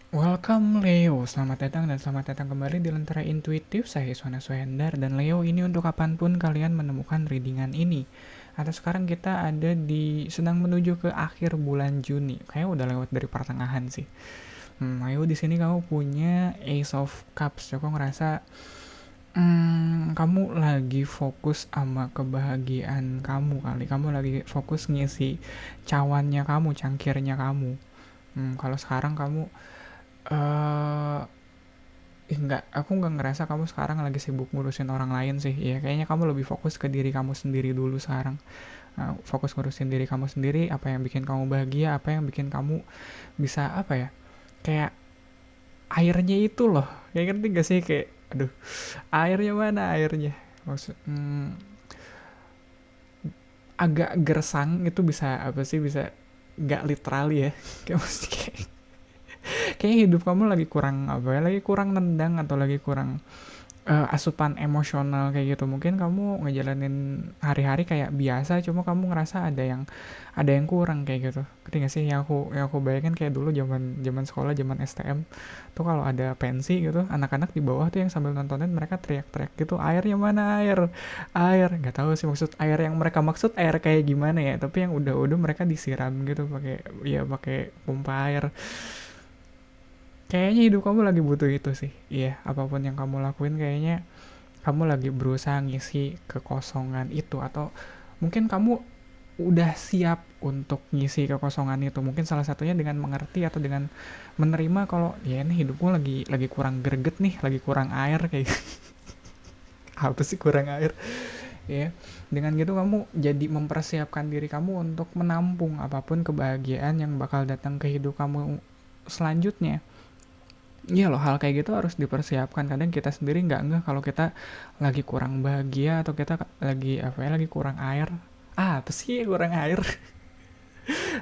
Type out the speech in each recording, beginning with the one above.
Welcome Leo, selamat datang dan selamat datang kembali di Lentera Intuitif. Saya Iswana Suhendar dan Leo ini untuk kapanpun kalian menemukan readingan ini. Atau sekarang kita ada sedang menuju ke akhir bulan Juni. Kayaknya udah lewat dari pertengahan sih. Ayo di sini kamu punya Ace of Cups. Aku ngerasa kamu lagi fokus sama kebahagiaan kamu kali. Kamu lagi fokus ngisi cawannya kamu, cangkirnya kamu. Kalau sekarang kamu eh enggak, aku nggak ngerasa kamu sekarang lagi sibuk ngurusin orang lain sih. Ya, kayaknya kamu lebih fokus ke diri kamu sendiri dulu sekarang. Fokus ngurusin diri kamu sendiri, apa yang bikin kamu bahagia, apa yang bikin kamu bisa apa ya? Kayak airnya itu loh. Kayak ngerti gak sih kayak aduh, airnya mana airnya? Maksud agak gersang itu bisa apa sih bisa nggak literal ya kayak mesti kayak hidup kamu lagi kurang apa ya, lagi kurang nendang atau lagi kurang asupan emosional kayak gitu. Mungkin kamu ngejalanin hari-hari kayak biasa, cuma kamu ngerasa ada yang kurang kayak gitu. Ngerti gak sih? Yang aku bayangin kayak dulu zaman zaman sekolah, zaman STM tuh kalau ada pensi gitu, anak-anak di bawah tuh yang sambil nontonin mereka teriak-teriak gitu, airnya mana air, air. Nggak tahu sih maksud air yang mereka maksud air kayak gimana ya. Tapi yang udah mereka disiram gitu pakai ya pakai pompa air. Kayaknya hidup kamu lagi butuh itu sih. Iya, apapun yang kamu lakuin kayaknya kamu lagi berusaha ngisi kekosongan itu, atau mungkin kamu udah siap untuk ngisi kekosongan itu. Mungkin salah satunya dengan mengerti atau dengan menerima kalau ya ini hidupmu lagi kurang greget nih, lagi kurang air kayak apa sih kurang air ya. Dengan gitu kamu jadi mempersiapkan diri kamu untuk menampung apapun kebahagiaan yang bakal datang ke hidup kamu selanjutnya. Iya loh, hal kayak gitu harus dipersiapkan. Kadang kita sendiri nggak kalau kita lagi kurang bahagia atau kita lagi apa ya, lagi kurang air. Apa sih kurang air?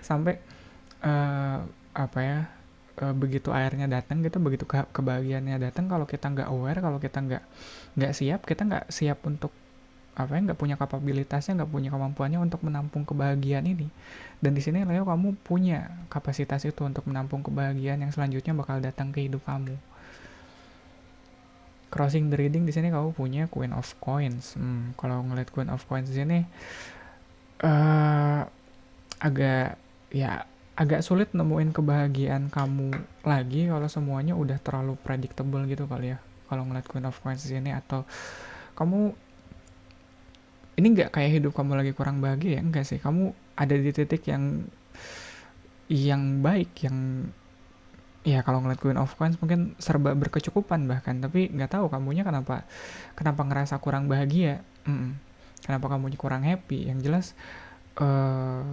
Sampai eh apa ya, begitu airnya datang gitu, begitu kebahagiaannya datang, kalau kita nggak aware, kalau kita nggak siap, kita nggak siap untuk apa ya, nggak punya kapabilitasnya, nggak punya kemampuannya untuk menampung kebahagiaan ini. Dan di sini Leo, kamu punya kapasitas itu untuk menampung kebahagiaan yang selanjutnya bakal datang ke hidup kamu. Crossing the reading di sini kamu punya Queen of Coins. Kalau ngeliat Queen of Coins di sini eh agak ya agak sulit nemuin kebahagiaan kamu lagi kalau semuanya udah terlalu predictable gitu kali ya. Kalau ngeliat Queen of Coins di sini, atau kamu ini nggak kayak hidup kamu lagi kurang bahagia ya, enggak sih. Kamu ada di titik yang baik, yang ya kalau ngeliat Queen of Coins mungkin serba berkecukupan bahkan, tapi nggak tahu kamunya kenapa kenapa ngerasa kurang bahagia. Kenapa kamu kurang happy, yang jelas eh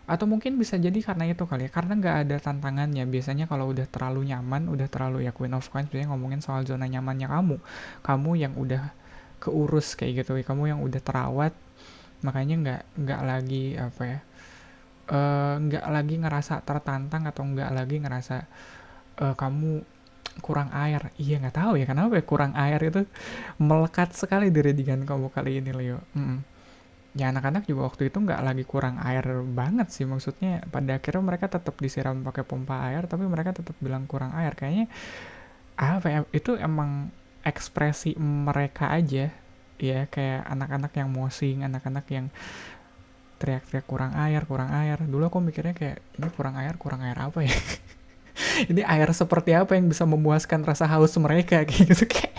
atau mungkin bisa jadi karena itu kali ya, karena nggak ada tantangannya. Biasanya kalau udah terlalu nyaman, udah terlalu ya Queen of Coins biasanya ngomongin soal zona nyamannya kamu yang udah keurus kayak gitu, kamu yang udah terawat, makanya nggak lagi apa ya, nggak lagi ngerasa tertantang atau nggak lagi ngerasa kamu kurang air. Iya nggak tahu ya kenapa ya kurang air itu melekat sekali di readingan kamu kali ini Leo. Ya anak-anak juga waktu itu nggak lagi kurang air banget sih, maksudnya pada akhirnya mereka tetap disiram pakai pompa air tapi mereka tetap bilang kurang air. Kayaknya apa ya, itu emang ekspresi mereka aja ya, kayak anak-anak yang mosing, anak-anak yang teriak-teriak kurang air. Dulu aku mikirnya kayak ini kurang air apa ya. Ini air seperti apa yang bisa memuaskan rasa haus mereka kayak gitu, kayak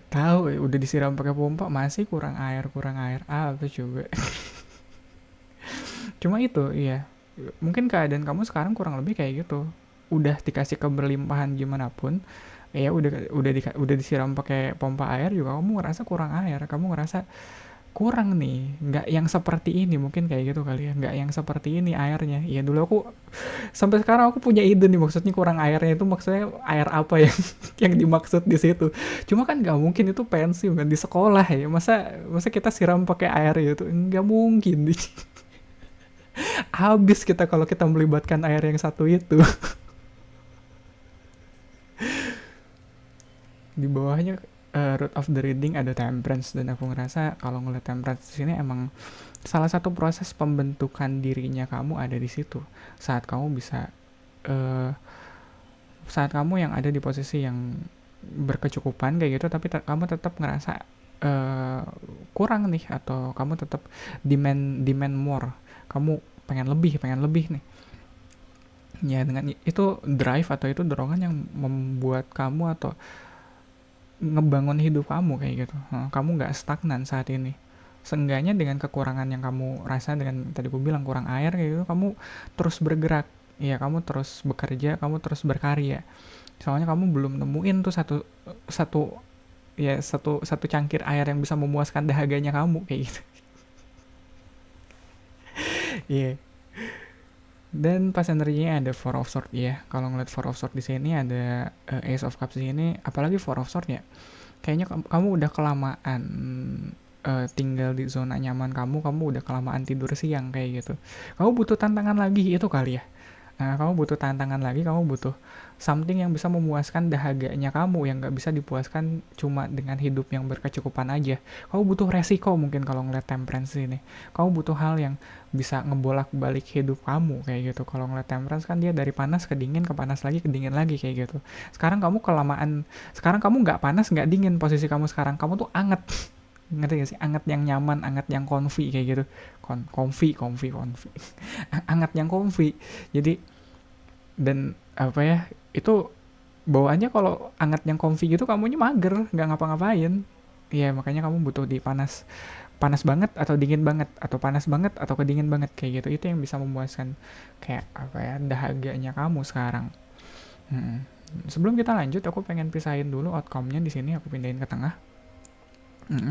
tahu udah disiram pakai pompa masih kurang air apa coba. Cuma itu iya, mungkin keadaan kamu sekarang kurang lebih kayak gitu. Udah dikasih keberlimpahan gimana pun ya, udah disiram pakai pompa air juga kamu ngerasa kurang air, kamu ngerasa kurang nih, nggak yang seperti ini, mungkin kayak gitu kali ya, nggak yang seperti ini airnya. Ya dulu aku sampai sekarang aku punya ide nih, maksudnya kurang airnya itu maksudnya air apa yang yang dimaksud di situ. Cuma kan nggak mungkin, itu pensi kan di sekolah ya, masa masa kita siram pakai air gitu, nggak mungkin. Habis kita kalau kita melibatkan air yang satu itu. Di bawahnya root of the reading ada temperance, dan aku ngerasa kalau ngeliat temperance di sini emang salah satu proses pembentukan dirinya kamu ada di situ. Saat kamu bisa eh, saat kamu yang ada di posisi yang berkecukupan kayak gitu, tapi kamu tetap ngerasa eh, kurang nih, atau kamu tetap demand demand more, kamu pengen lebih nih. Ya dengan itu drive atau itu dorongan yang membuat kamu atau ngebangun hidup kamu kayak gitu. Kamu nggak stagnan saat ini. Seenggaknya dengan kekurangan yang kamu rasa, dengan tadi aku bilang kurang air kayak gitu, kamu terus bergerak. Ya kamu terus bekerja, kamu terus berkarya. Soalnya kamu belum nemuin tuh satu satu satu cangkir air yang bisa memuaskan dahaganya kamu kayak gitu. Iya. Yeah. Dan pas energinya ada Four of Swords ya. Kalau ngeliat Four of Swords di sini, ada Ace of Cups di sini, apalagi Four of Swords ya. Kayaknya kamu udah kelamaan tinggal di zona nyaman kamu udah kelamaan tidur siang kayak gitu. Kamu butuh tantangan lagi itu kali ya. Nah, kamu butuh tantangan lagi, kamu butuh something yang bisa memuaskan dahaganya kamu, yang gak bisa dipuaskan cuma dengan hidup yang berkecukupan aja. Kamu butuh resiko mungkin kalau ngeliat temperance ini. Kamu butuh hal yang bisa ngebolak-balik hidup kamu kayak gitu. Kalau ngeliat temperance kan dia dari panas ke dingin, ke panas lagi, ke dingin lagi kayak gitu. Sekarang kamu kelamaan, sekarang kamu gak panas, gak dingin posisi kamu sekarang. Kamu tuh anget. Ngerti gak sih? Anget yang nyaman, anget yang comfy kayak gitu. Comfy. Anget yang comfy. Jadi, dan apa ya, itu bawaannya kalau anget yang comfy gitu kamunya mager, nggak ngapa-ngapain. Iya, makanya kamu butuh di panas, panas banget atau dingin banget, atau panas banget atau kedingin banget kayak gitu. Itu yang bisa memuaskan kayak apa ya, dahaganya kamu sekarang. Hmm. Sebelum kita lanjut, aku pengen pisahin dulu outcome-nya di sini. Aku pindahin ke tengah.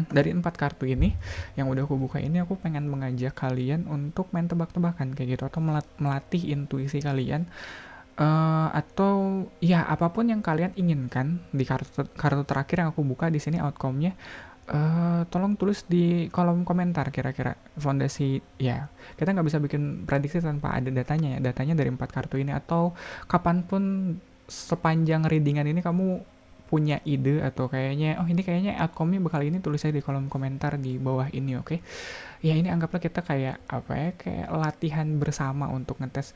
Dari 4 kartu ini yang udah aku buka ini, aku pengen mengajak kalian untuk main tebak-tebakan kayak gitu, atau melatih intuisi kalian, atau ya apapun yang kalian inginkan di kartu terakhir yang aku buka di sini outcome-nya. Tolong tulis di kolom komentar kira-kira fondasi ya. Kita nggak bisa bikin prediksi tanpa ada datanya ya. Datanya dari 4 kartu ini, atau kapanpun sepanjang readingan ini kamu punya ide atau kayaknya ini kayaknya outcome-nya bakal ini, tulis aja di kolom komentar di bawah ini, oke? Ya ini anggaplah kita kayak apa ya, kayak latihan bersama untuk ngetes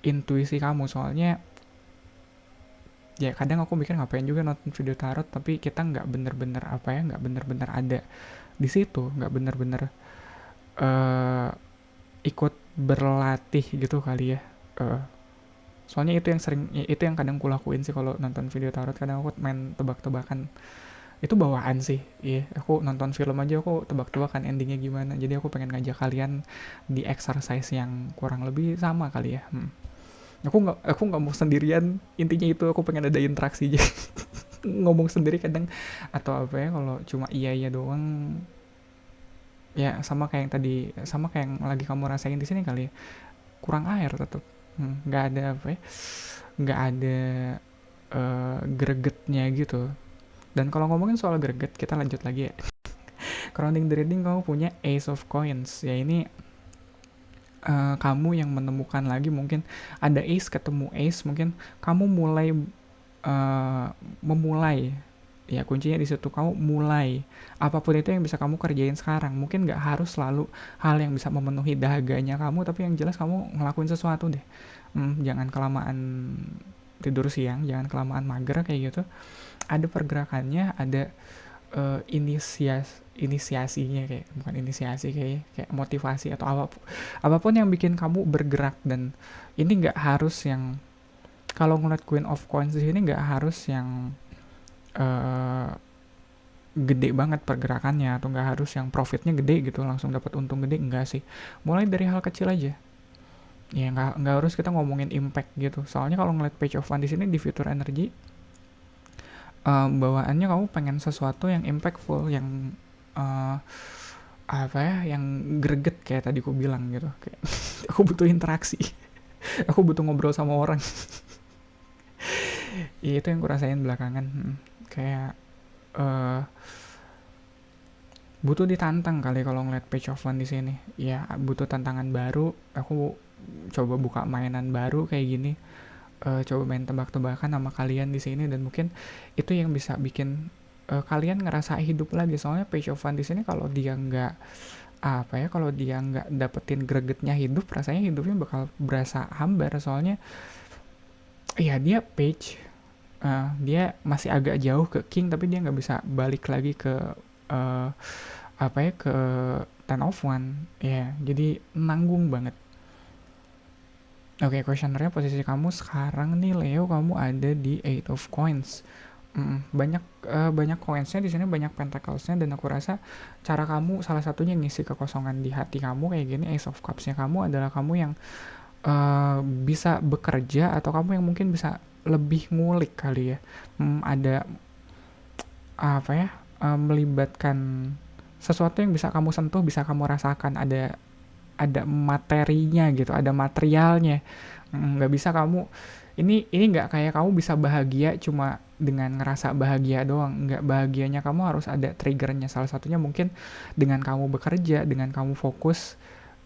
intuisi kamu. Soalnya ya kadang aku mikir ngapain juga nonton video tarot tapi kita nggak bener-bener apa ya, nggak bener-bener ada di situ, nggak bener-bener ikut berlatih gitu kali ya. Soalnya itu yang kadang kulakuin sih kalau nonton video tarot. Kadang aku main tebak-tebakan, itu bawaan sih. Iya, aku nonton film aja aku tebak-tebakan endingnya gimana. Jadi aku pengen ngajak kalian di exercise yang kurang lebih sama kali ya. Aku nggak mau sendirian, intinya itu aku pengen ada interaksi aja. Ngomong sendiri kadang atau apa ya, kalau cuma iya doang ya sama kayak yang tadi, sama kayak yang lagi kamu rasain di sini kali ya, kurang air tetap. Nggak ada apa ya, nggak ada gregetnya gitu. Dan kalau ngomongin soal greget, kita lanjut lagi ya. Crowning the reading, kamu punya Ace of Coins ya. Ini kamu yang menemukan lagi, mungkin ada ace ketemu ace, mungkin kamu mulai memulai ya, kuncinya di situ. Kamu mulai apapun itu yang bisa kamu kerjain sekarang. Mungkin nggak harus selalu hal yang bisa memenuhi dahaganya kamu, tapi yang jelas kamu ngelakuin sesuatu deh. Jangan kelamaan tidur siang, jangan kelamaan mager kayak gitu. Ada pergerakannya, ada inisiasinya, kayak bukan inisiasi, kayak motivasi atau apapun yang bikin kamu bergerak. Dan ini nggak harus yang, kalau ngeliat Queen of Coins di sini, nggak harus yang gede banget pergerakannya, atau nggak harus yang profitnya gede gitu, langsung dapat untung gede, enggak sih. Mulai dari hal kecil aja ya, nggak harus kita ngomongin impact gitu. Soalnya kalau ngeliat Page of One di sini di Future Energy, bawaannya kamu pengen sesuatu yang impactful, yang apa ya, yang greget kayak tadi aku bilang gitu. Kayak aku butuh interaksi, aku butuh ngobrol sama orang. Ya, itu yang kurasain belakangan. Kayak butuh ditantang kali kalau ngeliat Page of One di sini. Ya butuh tantangan baru. Aku coba buka mainan baru kayak gini. Coba main tebak-tebakan sama kalian di sini, dan mungkin itu yang bisa bikin kalian ngerasa hidup lagi. Soalnya Page of One di sini kalau dia nggak apa ya, kalau dia nggak dapetin gregetnya hidup, rasanya hidupnya bakal berasa hambar. Soalnya ya dia page, dia masih agak jauh ke king, tapi dia nggak bisa balik lagi ke uh, apa ya, ke ten of one ya, jadi nanggung banget. Oke, questionernya posisi kamu sekarang nih Leo, kamu ada di eight of coins. Banyak banyak coinsnya di sini, banyak pentaclesnya, dan aku rasa cara kamu salah satunya ngisi kekosongan di hati kamu kayak gini. Ace of cupsnya kamu adalah kamu yang bisa bekerja, atau kamu yang mungkin bisa lebih ngulik kali ya. Ada apa ya, melibatkan sesuatu yang bisa kamu sentuh, bisa kamu rasakan, ada materinya gitu, ada materialnya. Nggak bisa kamu, ini nggak kayak kamu bisa bahagia cuma dengan ngerasa bahagia doang. Nggak, bahagianya kamu harus ada triggernya. Salah satunya mungkin dengan kamu bekerja, dengan kamu fokus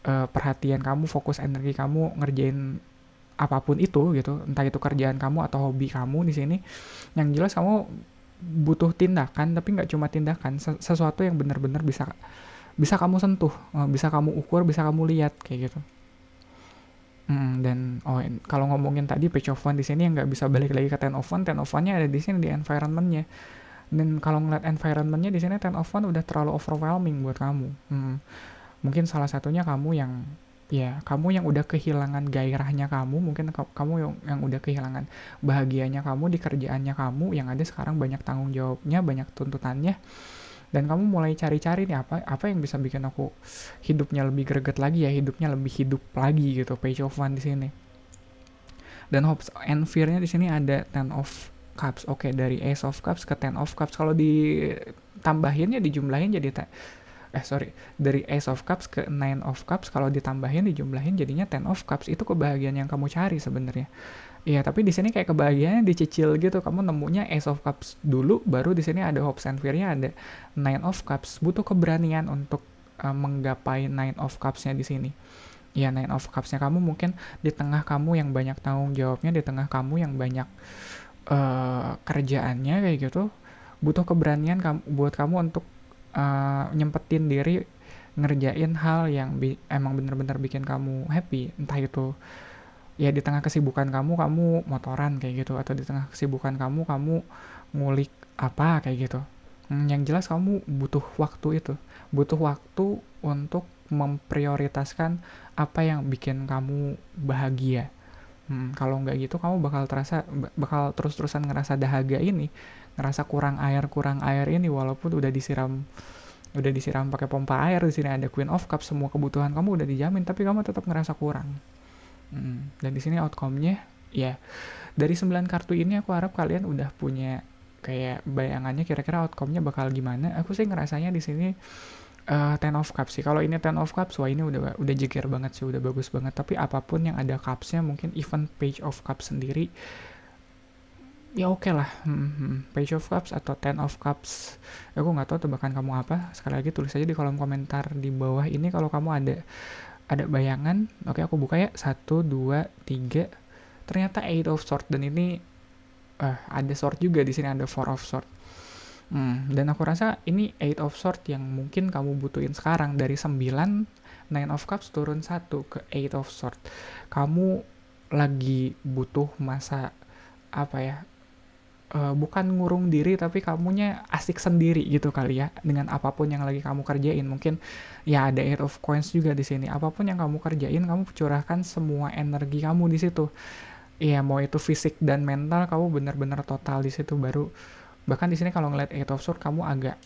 perhatian kamu, fokus energi kamu ngerjain apapun itu gitu, entah itu kerjaan kamu atau hobi kamu di sini. Yang jelas kamu butuh tindakan, tapi nggak cuma tindakan, sesuatu yang benar-benar bisa bisa kamu sentuh, bisa kamu ukur, bisa kamu lihat kayak gitu. Dan kalau ngomongin tadi page of one di sini yang nggak bisa balik lagi ke ten of one-nya ada di sini di environment-nya. Dan kalau ngeliat environment-nya di sini ten of one udah terlalu overwhelming buat kamu. Mungkin salah satunya kamu yang, ya kamu yang udah kehilangan gairahnya kamu, mungkin kamu yang udah kehilangan bahagianya kamu di kerjaannya kamu, yang ada sekarang banyak tanggung jawabnya, banyak tuntutannya, dan kamu mulai cari-cari nih apa yang bisa bikin aku hidupnya lebih greget lagi ya, hidupnya lebih hidup lagi gitu. Page of one di sini. Dan hopes and fear-nya di sini ada ten of cups. Oke, dari ace of cups ke ten of cups, kalau ditambahin ya, dijumlahin jadi dari ace of cups ke nine of cups, kalau ditambahin dijumlahin jadinya ten of cups. Itu kebahagiaan yang kamu cari sebenarnya. Iya, tapi di sini kayak kebahagiaannya dicicil gitu. Kamu nemunya Ace of Cups dulu, baru di sini ada Hopes and Fear-nya, ada Nine of Cups. Butuh keberanian untuk menggapai Nine of Cups-nya di sini. Ya, Nine of Cups-nya kamu mungkin di tengah kamu yang banyak tanggung jawabnya, di tengah kamu yang banyak kerjaannya kayak gitu, butuh keberanian buat kamu untuk nyempetin diri ngerjain hal yang emang bener-bener bikin kamu happy. Entah itu ya di tengah kesibukan kamu motoran kayak gitu, atau di tengah kesibukan kamu ngulik apa kayak gitu. Yang jelas kamu butuh waktu untuk memprioritaskan apa yang bikin kamu bahagia. Kalau nggak gitu kamu bakal terus-terusan ngerasa dahaga ini, ngerasa kurang air ini, walaupun udah disiram pakai pompa air. Di sini ada Queen of Cups, semua kebutuhan kamu udah dijamin, tapi kamu tetap ngerasa kurang. Dan di sini outcome-nya ya, dari 9 kartu ini aku harap kalian udah punya kayak bayangannya kira-kira outcome-nya bakal gimana. Aku sih ngerasanya di sini ten of cups sih. Kalau ini ten of cups, wah ini udah jeger banget sih, udah bagus banget. Tapi apapun yang ada cups-nya, mungkin even page of cups sendiri ya oke lah. Page of cups atau ten of cups, aku nggak tahu tebakan kamu apa. Sekali lagi tulis aja di kolom komentar di bawah ini kalau kamu ada bayangan. Oke, aku buka ya. 1, 2, 3. Ternyata 8 of sword, dan ini ada sword juga di sini, ada 4 of sword. Dan aku rasa ini 8 of sword yang mungkin kamu butuhin sekarang. Dari 9 9 of cups turun 1 ke 8 of sword. Kamu lagi butuh masa apa ya? Bukan ngurung diri, tapi kamunya asik sendiri gitu kali ya, dengan apapun yang lagi kamu kerjain. Mungkin ya ada Eight of Coins juga di sini. Apapun yang kamu kerjain, kamu curahkan semua energi kamu di situ. Iya, mau itu fisik dan mental, kamu benar-benar total di situ. Baru bahkan di sini kalau ngeliat Eight of Swords, kamu agak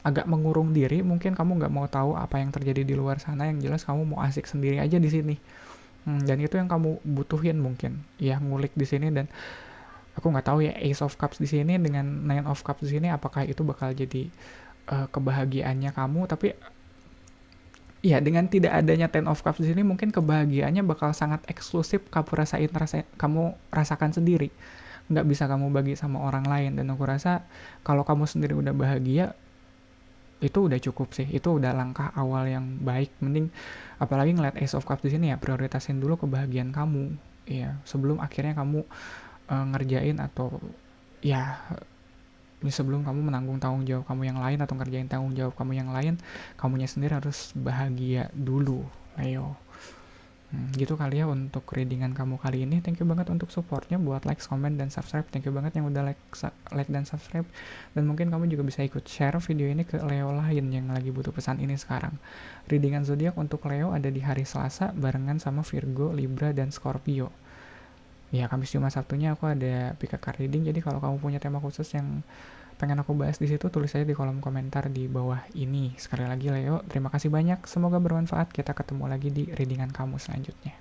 agak mengurung diri. Mungkin kamu nggak mau tahu apa yang terjadi di luar sana. Yang jelas kamu mau asik sendiri aja di sini. Dan itu yang kamu butuhin mungkin, ya ngulik di sini. Dan aku nggak tahu ya, Ace of Cups di sini dengan Nine of Cups di sini, apakah itu bakal jadi kebahagiaannya kamu. Tapi ya dengan tidak adanya Ten of Cups di sini, mungkin kebahagiaannya bakal sangat eksklusif kamu rasakan sendiri, nggak bisa kamu bagi sama orang lain. Dan aku rasa kalau kamu sendiri udah bahagia, itu udah cukup sih. Itu udah langkah awal yang baik. Mending apalagi ngeliat Ace of Cups di sini, ya prioritasin dulu kebahagiaan kamu ya, sebelum akhirnya kamu ngerjain atau ya Ini sebelum kamu menanggung tanggung jawab kamu yang lain atau ngerjain tanggung jawab kamu yang lain, kamunya sendiri harus bahagia dulu, Leo. Gitu kali ya untuk readingan kamu kali ini. Thank you banget untuk supportnya, buat like, comment, dan subscribe. Thank you banget yang udah like dan subscribe. Dan mungkin kamu juga bisa ikut share video ini ke Leo lain yang lagi butuh pesan ini sekarang. Readingan zodiak untuk Leo ada di hari Selasa barengan sama Virgo, Libra, dan Scorpio. Ya, Kamis, Jumat, Sabtunya aku ada pick a card reading. Jadi kalau kamu punya tema khusus yang pengen aku bahas di situ, tulis aja di kolom komentar di bawah ini. Sekali lagi Leo, terima kasih banyak. Semoga bermanfaat. Kita ketemu lagi di readingan kamu selanjutnya.